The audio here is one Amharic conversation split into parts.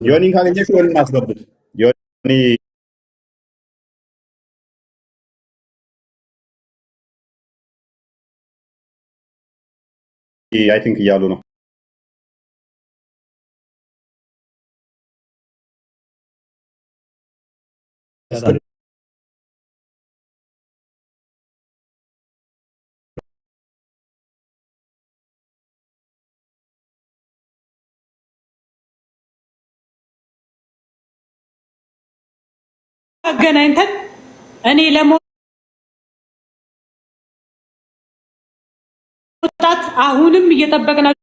ዮኒን ካገኘሽ ዮኒን አስገቡት። ዮኒ አይ ቲንክ እያሉ ነው። አገናኝተን እኔ ለመውጣት አሁንም እየጠበቅናችሁ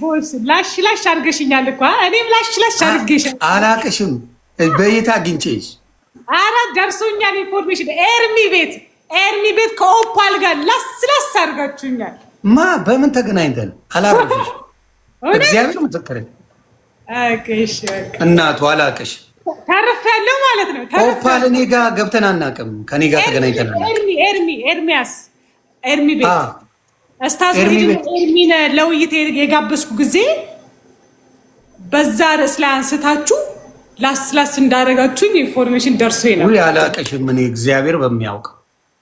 ቦስ ላሽ አድርገሽኛል እኮ እኔም ላሽ አድርገሽ አላቅሽም። በየት አግኝቼሽ? ኧረ ደርሶኛል ኢንፎርሜሽን። ኤርሚ ቤት ከኦፓል ጋር ላስ አድርጋችሁኛል። ማ በምን ተገናኝተን አላቅሽ? እግዚአብሔር ምስክሬ። አቅሽ እናቱ አላቅሽ። ተርፌያለሁ ማለት ነው። ኦፓል እኔ ጋር ገብተን አናውቅም። ከኔ ጋር ተገናኝተናል። ኤርሚ ቤት እስታዝ ኤርሚን ለውይይት የጋበዝኩ ጊዜ በዛ ርዕስ ላይ አንስታችሁ ላስ እንዳደረጋችሁኝ ኢንፎርሜሽን ደርሶኝ ነው። አላቅሽም። እኔ እግዚአብሔር በሚያውቅ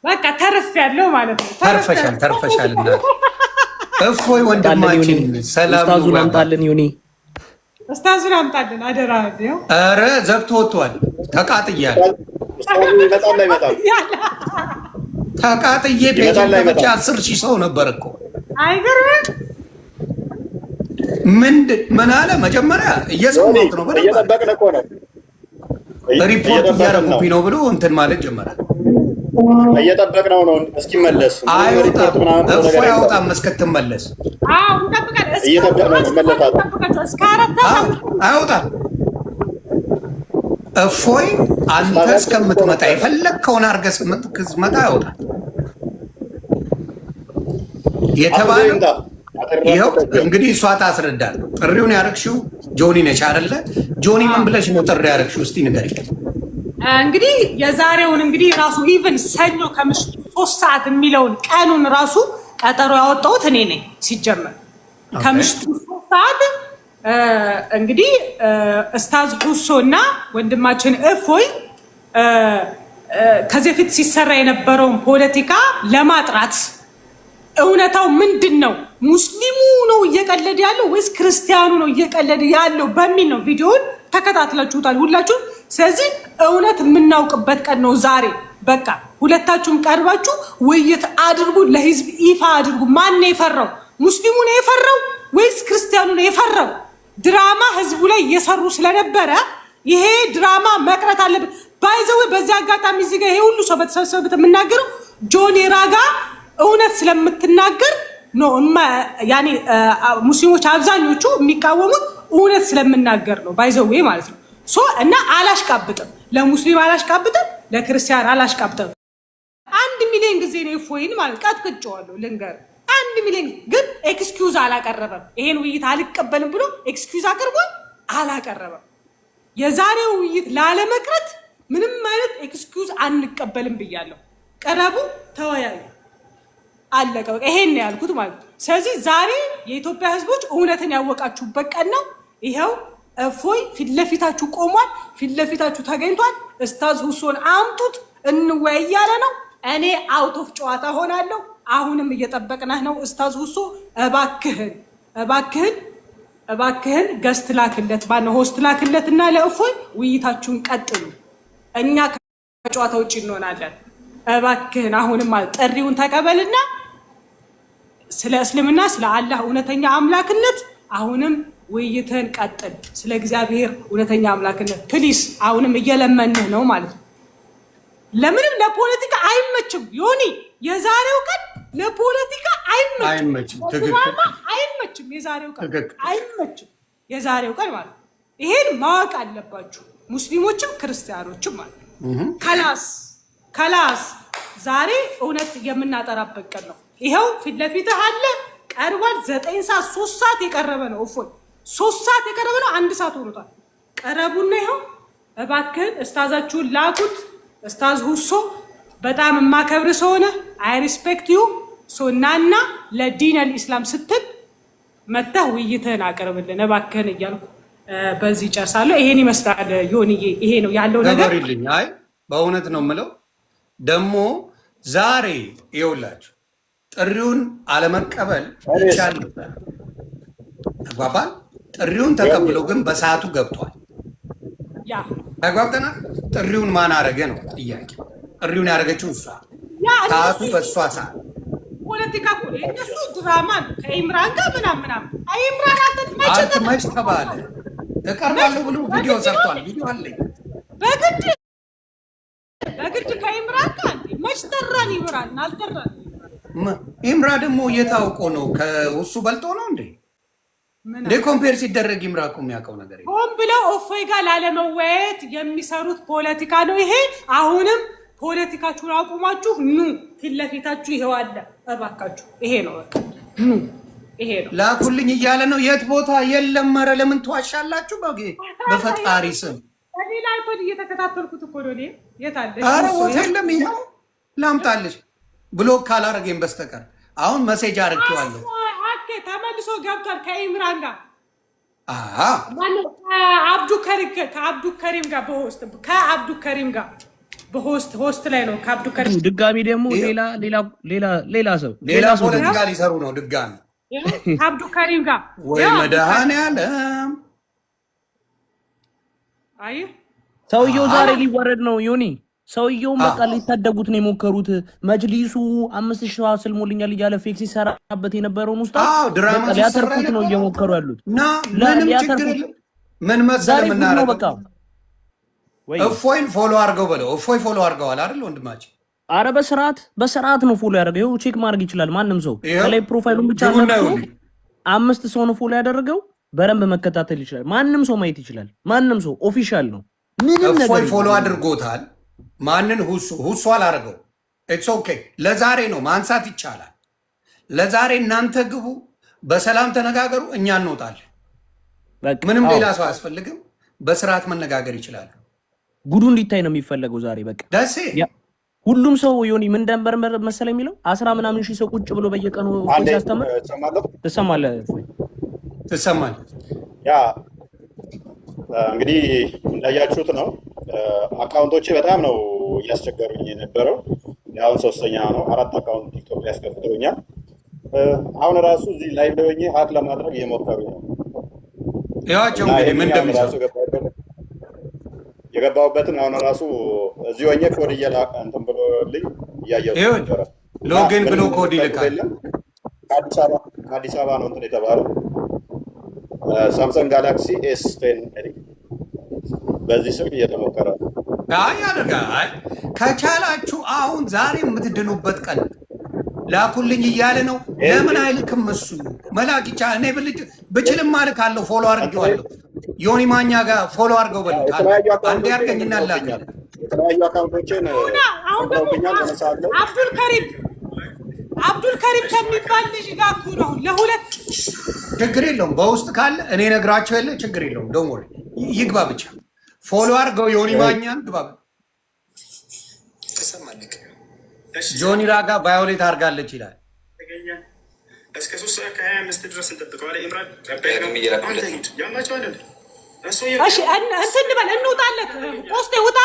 በቃ ተርፌያለሁ ማለት ነው። ተርፈሻል። እናት እፎይ ወንድማችን ሰላም ኡስታዙን አምጣልን። ዮኒ ኡስታዙን አምጣልን አደራ። ነው ኧረ ዘግቶ ወጥቷል። ተቃጥያለሁ። ተቃጥዬ ቤት 10,000 ሰው ነበር እኮ። አይገርምም? ምን አለ መጀመሪያ እየሰማሁት ነው። እየጠበቅን እኮ ነው። ሪፖርት እያደረጉብኝ ነው ብሎ እንትን ማለት ጀመረ። እየጠበቅነው ነው እስኪመለስ። አይወጣም እስክትመለስ። አይወጣም። እፎይ አንተ እስከምትመጣ የፈለግከውን አድርገህ እስክትመጣ አይወጣም የተባለው። ይኸው እንግዲህ እሷ ታስረዳል። ጥሪውን ያደረግሽው ጆኒ ነች አይደለ? ጆኒ ምን ብለሽ ነው ጥሪ ያደረግሽው? እስቲ ንገሪኝ። እንግዲህ የዛሬውን እንግዲህ ራሱ ኢቭን ሰኞ ከምሽቱ 3 ሰዓት የሚለውን ቀኑን ራሱ ቀጠሮ ያወጣሁት እኔ ነኝ። ሲጀመር ከምሽቱ 3 ሰዓት እንግዲህ እስታዝ ሁሶ እና ወንድማችን እፎይ ከዚህ በፊት ሲሰራ የነበረውን ፖለቲካ ለማጥራት እውነታው ምንድን ነው፣ ሙስሊሙ ነው እየቀለደ ያለው ወይስ ክርስቲያኑ ነው እየቀለደ ያለው በሚል ነው። ቪዲዮውን ተከታትላችሁታል ሁላችሁም። ስለዚህ እውነት የምናውቅበት ቀን ነው ዛሬ። በቃ ሁለታችሁም ቀርባችሁ ውይይት አድርጉ፣ ለህዝብ ይፋ አድርጉ። ማን ነው የፈራው? ሙስሊሙ ነው የፈራው ወይስ ክርስቲያኑ ነው የፈራው? ድራማ ህዝቡ ላይ እየሰሩ ስለነበረ ይሄ ድራማ መቅረት አለበት። ባይዘው በዚህ አጋጣሚ እዚህ ጋር ይሄ ሁሉ ሰው በተሰበሰበበት የምናገረው ጆኒ ራጋ እውነት ስለምትናገር ነው። ያኔ ሙስሊሞች አብዛኞቹ የሚቃወሙት እውነት ስለምናገር ነው። ባይዘው ማለት ነው። ሶ እና አላሽቃብጥም፣ ለሙስሊም አላሽቃብጥም፣ ለክርስቲያን አላሽቃብጥም። 1 ሚሊዮን ጊዜ ነው እፎይን ማለት ቀጥቅጬዋለሁ። ልንገር 1 ሚሊዮን ግን ኤክስኪውዝ አላቀረበም። ይሄን ውይይት አልቀበልም ብሎ ኤክስኪውዝ አቅርቧል፣ አላቀረበም። የዛሬው ውይይት ላለመቅረት ምንም አይነት ኤክስኪውዝ አንቀበልም ብያለሁ። ቀረቡ፣ ተወያዩ፣ አለቀ። በቃ ይሄን ነው ያልኩት ማለት ነው። ስለዚህ ዛሬ የኢትዮጵያ ህዝቦች እውነትን ያወቃችሁበት ቀን ነው። ይኸው እፎይ ፊት ለፊታችሁ ቆሟል፣ ፊት ለፊታችሁ ተገኝቷል። እስታዝ ሁሶን አምጡት እንወያይ እያለ ነው። እኔ አውት ኦፍ ጨዋታ ሆናለሁ። አሁንም እየጠበቅናህ ነው እስታዝ ሁሶ። እባክህን ገስት ላክለት፣ ባነው ሆስት ላክለት እና ለእፎይ ውይይታችሁን ቀጥሉ። እኛ ከጨዋታ ውጭ እንሆናለን። እባክህን አሁንም ጥሪውን ተቀበልና ስለ እስልምና ስለ አላህ እውነተኛ አምላክነት አሁንም ውይይትን ቀጥል። ስለ እግዚአብሔር እውነተኛ አምላክነት ፕሊስ፣ አሁንም እየለመንህ ነው ማለት ነው። ለምንም ለፖለቲካ አይመችም ዮኒ። የዛሬው ቀን ለፖለቲካ አይመችም፣ አይመችም። የዛሬው ቀን አይመችም፣ የዛሬው ቀን ማለት ነው። ይሄን ማወቅ አለባችሁ ሙስሊሞችም ክርስቲያኖችም ማለት ነው። ከላስ ዛሬ እውነት የምናጠራበት ቀን ነው። ይኸው ፊት ለፊትህ አለ ቀርቧል። 9 ሰዓት 3 ሰዓት የቀረበ ነው። እፎይ 3 ሰዓት የቀረበ ነው። 1 ሰዓት ሆኖታል። ቀረቡና ይኸው እባክህን እስታዛችሁን ላኩት። እስታዝ ሁሶ በጣም የማከብር ሰው ሆነ አይ ሪስፔክት ዩ ሶናና ለዲን አልኢስላም ስትል መተህ ውይይትህን አቅርብልን እባክህን እያልኩ በዚህ ጨርሳለሁ። ይሄን ይመስላል ዮኒዬ፣ ይሄ ነው ያለው ነገር። አይ በእውነት ነው የምለው። ደግሞ ዛሬ ይኸውላችሁ ጥሪውን አለመቀበል ይቻል ነበር፣ ተግባባን። ጥሪውን ተቀብሎ ግን በሰዓቱ ገብቷል። ያ ተግባብተና ጥሪውን ማን አረገ ነው ጥያቄ። ጥሪውን ያደረገችው እሷ፣ ሰዓቱ በእሷ ሰዓት። ፖለቲካ እኮ እነሱ ድራማ ከኢምራን ጋር ምናምን ኢምራን አንተ መች ተባለ እቀርባለሁ ብሎ ቪዲዮ ሰርቷል። ቪዲዮ አለኝ በግድ ከኢምራን ጋር መች ጠራን? ኢምራን አልጠራን። ኢምራ ደግሞ እየታውቆ ነው ከእሱ በልጦ ነው እንዴ? እንደ ኮምፔር ሲደረግ ኢምራ እኮ የሚያውቀው ነገር ሆን ብለው እፎይ ጋር ላለመወያየት የሚሰሩት ፖለቲካ ነው ይሄ። አሁንም ፖለቲካችሁን አቁማችሁ ኑ፣ ፊት ለፊታችሁ ይሄው አለ። እባካችሁ ይሄ ነው በቃ ኑ፣ ይሄ ነው ላኩልኝ እያለ ነው። የት ቦታ የለም። ኧረ ለምን ትዋሻላችሁ? በፈጣሪ ስም ሌላ አይፖድ እየተከታተልኩት እኮ ነው። የት አለ? ኧረ ቦታ የለም። ይኸው ላምጣልሽ ብሎክ ካላረገኝ በስተቀር አሁን መሴጅ አርጌዋለሁ። ተመልሶ ገብቷል ከኢምራን ጋር ከአብዱ ከሪም ጋር በሆስት ላይ ነው። ከአብዱ ከሪም ድጋሚ ደግሞ ሌላ ሰው ፖለቲካ ሊሰሩ ነው ድጋሚ ከአብዱ ከሪም ጋር ወይ መድኃኔዓለም። አይ ሰውየው ዛሬ ሊወረድ ነው ዮኒ። ሰውየውን በቃ ሊታደጉት ነው የሞከሩት። መጅሊሱ 5000 ሰው አስልሞልኛል እያለ ፌክ ሲሰራበት የነበረውን ውስጥ ድራማ ሊያተርፉት ነው እየሞከሩ ያሉት። ምንም ችግር የለም። ምን መሰለህ የምናደርገው በቃ እፎይን ፎሎ አድርገው በለው። እፎይ ፎሎ አድርገዋል አይደል ወንድማችን? አረ በስርዓት ነው ፎሎ ያደረገው። ይኸው ቼክ ማድረግ ይችላል ማንም ሰው። ከላይ ፕሮፋይሉን ብቻ ነው 5 ሰው ነው ፎሎ ያደረገው። በረንብ መከታተል ይችላል። ማንም ሰው ማየት ይችላል። ማንም ሰው ኦፊሻል ነው። ምንም ነገር እፎይ ፎሎ አድርጎታል። ማንን ሁሱ አላደረገው። ኢትስ ኦኬ። ለዛሬ ነው ማንሳት ይቻላል። ለዛሬ እናንተ ግቡ፣ በሰላም ተነጋገሩ፣ እኛ እንወጣለን። ምንም ሌላ ሰው አያስፈልግም። በስርዓት መነጋገር ይችላሉ። ጉዱ እንዲታይ ነው የሚፈለገው ዛሬ በቃ ደሴ ሁሉም ሰው ዮኒ ምን ደንበር መሰለኝ የሚለው 10 ምናምን ሺህ ሰው ቁጭ ብሎ በየቀኑ ሲያስተምር ትሰማለህ። ያ እንግዲህ እንዳያችሁት ነው። አካውንቶቼ በጣም ነው እያስቸገሩኝ የነበረው። አሁን 3ኛ ነው። 4 አካውንት ቲክቶክ ላይ ያስከፍተውኛል። አሁን ራሱ እዚህ ላይቭ ላይ ሆኜ ሀክ ለማድረግ እየሞከሩ ነው። ያቸው እንግዲህ ምን እንደሚሰሩ የገባሁበትን አሁን ራሱ እዚህ ሆኜ ኮድ እየላቀ እንትን ብሎልኝ እያየሁ ነበር። ሎጊን ብሎ ኮድ ይልካል። ከአዲስ አበባ ነው እንትን የተባለው ሳምሰንግ ጋላክሲ S10 በዚህ ስልክ እየተሞከረ ነው። አይ ከቻላችሁ አሁን ዛሬ የምትድኑበት ቀን ላኩልኝ እያለ ነው። ለምን አይልክም? እሱ መላክ ይቻላል። እኔ ብችልም አልካለሁ። ፎሎ አድርጌዋለሁ። ዮኒ ማኛ ጋር ፎሎ አድርገው በል አንዴ አድርገኝና ላክ። የተለያዩ አካውንቶችን አብዱል ከሪም ከሚባል ልጅ ጋር እኮ ነው ለሁለት። ችግር የለውም። በውስጥ ካለ እኔ ነግራቸው የለ ችግር የለውም። ዶንት ወሪ ይግባ ብቻ ፎሎ አድርገው ዮኒ ማኛን ግባ። ጆኒ ራጋ ቫዮሌት አድርጋለች ይላል። እስከ 3:25 ድረስ እንጠብቀዋለን። ኢምራን እሺ እንትን በል እንውጣለት። ፖስቴ ውጣ